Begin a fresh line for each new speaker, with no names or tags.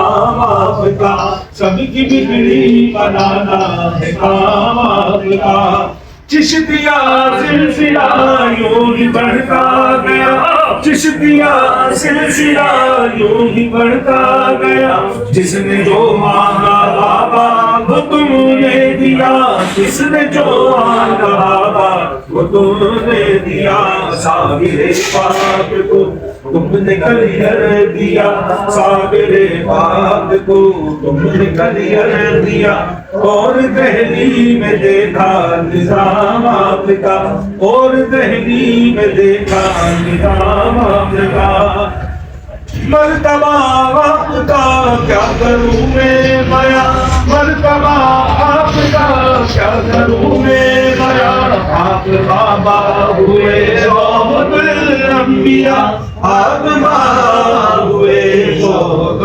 کام آپ کا، سب کی بگڑی بنانا ہے کام آپ کا۔ چشتیہ سلسلہ یوں ہی بڑھتا گیا، چشتیہ سلسلہ یوں ہی بڑھتا گیا، جس نے جو مانگا بابا وہ تم نے دیا، جس نے جو مانگا بابا وہ تم نے دیا۔ صابر پاک کو تم نے کلیئر دیا، صابر پاک کو تم نے کلیئر دیا، اور دہلی میں دیکھا نظام آپ کا، اور دہلی میں دیکھا نظام آپ کا۔ مرتبہ آپ کا کیا کروں میں بیاں، مرتبہ آپ کا کیا کروں میں بیاں، آپ بابا ہوئے بہت الانبیاء، آپ بابا ہوئے بہت